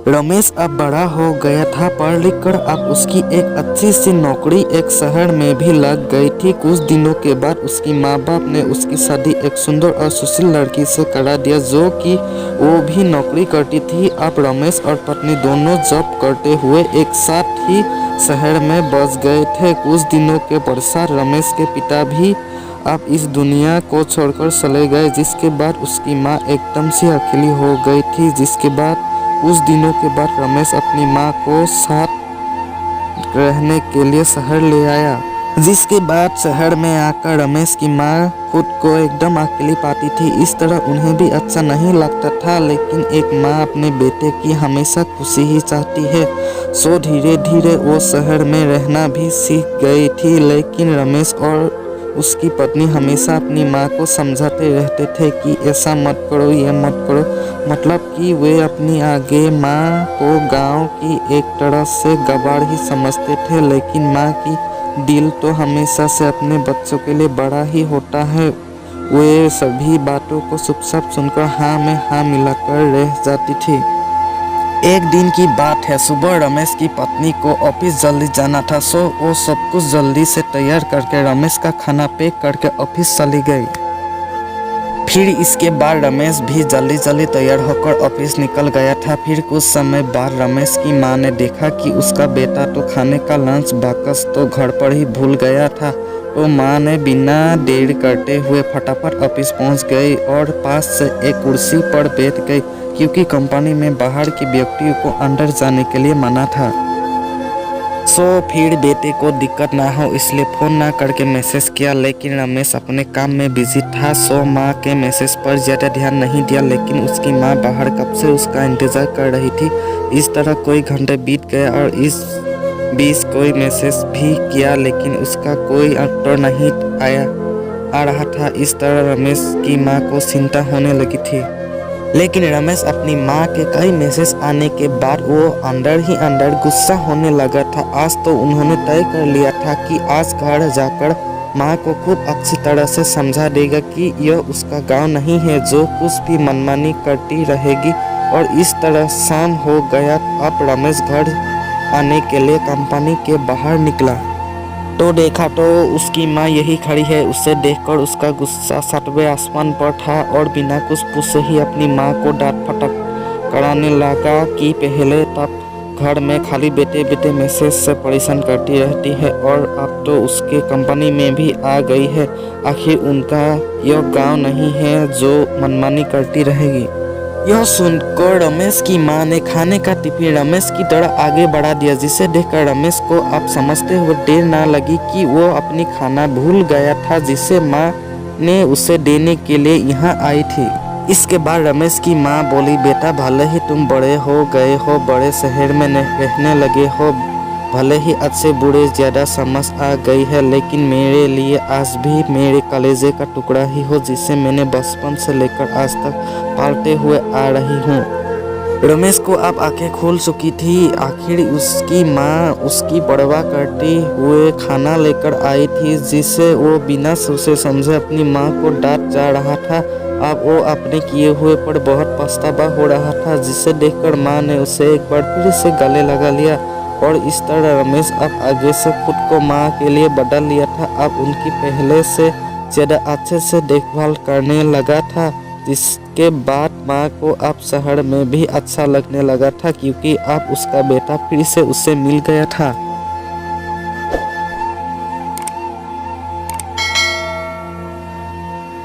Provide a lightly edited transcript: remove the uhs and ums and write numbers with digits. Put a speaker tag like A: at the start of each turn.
A: रमेश अब बड़ा हो गया था। पढ़ लिख कर अब उसकी एक अच्छी सी नौकरी एक शहर में भी लग गई थी। कुछ दिनों के बाद उसकी माँ बाप ने उसकी शादी एक सुंदर और सुशील लड़की से करा दिया, जो कि वो भी नौकरी करती थी। अब रमेश और पत्नी दोनों जॉब करते हुए एक साथ ही शहर में बस गए थे। कुछ दिनों के पश्चात रमेश के पिता भी अब इस दुनिया को छोड़कर चले गए, जिसके बाद उसकी माँ एकदम से अकेली हो गई थी। जिसके बाद कुछ दिनों के बाद रमेश अपनी माँ को साथ रहने के लिए शहर ले आया। जिसके बाद शहर में आकर रमेश की माँ खुद को एकदम अकेली पाती थी। इस तरह उन्हें भी अच्छा नहीं लगता था, लेकिन एक माँ अपने बेटे की हमेशा खुशी ही चाहती है। सो धीरे धीरे वो शहर में रहना भी सीख गई थी। लेकिन रमेश और उसकी पत्नी हमेशा अपनी माँ को समझाते रहते थे कि ऐसा मत करो, ये मत करो। मतलब कि वे अपनी आगे माँ को गांव की एक तरह से गवार ही समझते थे। लेकिन माँ की दिल तो हमेशा से अपने बच्चों के लिए बड़ा ही होता है। वे सभी बातों को चुपचाप सुनकर हाँ में हाँ मिलाकर रह जाती थी। एक दिन की बात है, सुबह रमेश की पत्नी को ऑफिस जल्दी जाना था। सो वो सब कुछ जल्दी से तैयार करके रमेश का खाना पैक करके ऑफिस चली गई। फिर इसके बाद रमेश भी जल्दी जल्दी तैयार होकर ऑफिस निकल गया था। फिर कुछ समय बाद रमेश की माँ ने देखा कि उसका बेटा तो खाने का लंच बॉक्स तो घर पर ही भूल गया था। तो माँ ने बिना देर करते हुए फटाफट ऑफिस पहुँच गई और पास से एक कुर्सी पर बैठ गई, क्योंकि कंपनी में बाहर के व्यक्तियों को अंदर जाने के लिए मना था। सो फिर बेटे को दिक्कत ना हो इसलिए फ़ोन ना करके मैसेज किया। लेकिन रमेश अपने काम में बिजी था। सो माँ के मैसेज पर ज़्यादा ध्यान नहीं दिया। लेकिन उसकी माँ बाहर कब से उसका इंतज़ार कर रही थी। इस तरह कोई घंटे बीत गया और इस बीच कोई मैसेज भी किया, लेकिन उसका कोई उत्तर नहीं आ रहा था। इस तरह रमेश की माँ को चिंता होने लगी थी। लेकिन रमेश अपनी माँ के कई मैसेज आने के बाद वो अंदर ही अंदर गुस्सा होने लगा था। आज तो उन्होंने तय कर लिया था कि आज घर जाकर माँ को खूब अच्छी तरह से समझा देगा कि यह उसका गांव नहीं है जो कुछ भी मनमानी करती रहेगी। और इस तरह शाम हो गया। अब रमेश घर आने के लिए कंपनी के बाहर निकला तो देखा तो उसकी माँ यही खड़ी है। उसे देखकर उसका गुस्सा 7वें आसमान पर था और बिना कुछ पूछे ही अपनी माँ को डांट फटक कराने लगा कि पहले तब घर में खाली बैठे बैठे मैसेज से परेशान करती रहती है और अब तो उसके कंपनी में भी आ गई है। आखिर उनका यह गांव नहीं है जो मनमानी करती रहेगी। यह सुनकर रमेश की माँ ने खाने का टिफिन रमेश की तरह आगे बढ़ा दिया, जिसे देखकर रमेश को अब समझते हुए देर ना लगी कि वो अपनी खाना भूल गया था, जिसे माँ ने उसे देने के लिए यहाँ आई थी। इसके बाद रमेश की माँ बोली, बेटा भले ही तुम बड़े हो गए हो, बड़े शहर में रहने लगे हो, भले ही अच्छे बुरे ज़्यादा समझ आ गई है, लेकिन मेरे लिए आज भी मेरे कलेजे का टुकड़ा ही हो, जिसे मैंने बचपन से लेकर आज तक पालते हुए आ रही हूँ। रमेश को अब आंखें खुल चुकी थी। आखिर उसकी माँ उसकी परवाह करते हुए खाना लेकर आई थी, जिसे वो बिना सोचे समझे अपनी माँ को डांट जा रहा था। अब वो अपने किए हुए पर बहुत पछतावा हो रहा था, जिसे देखकर माँ ने उसे एक बार फिर से गले लगा लिया। और इस तरह रमेश अब आगे से खुद को माँ के लिए बदल लिया था। अब उनकी पहले से ज़्यादा अच्छे से देखभाल करने लगा था, जिसके बाद माँ को अब शहर में भी अच्छा लगने लगा था, क्योंकि अब उसका बेटा फिर से उससे मिल गया था।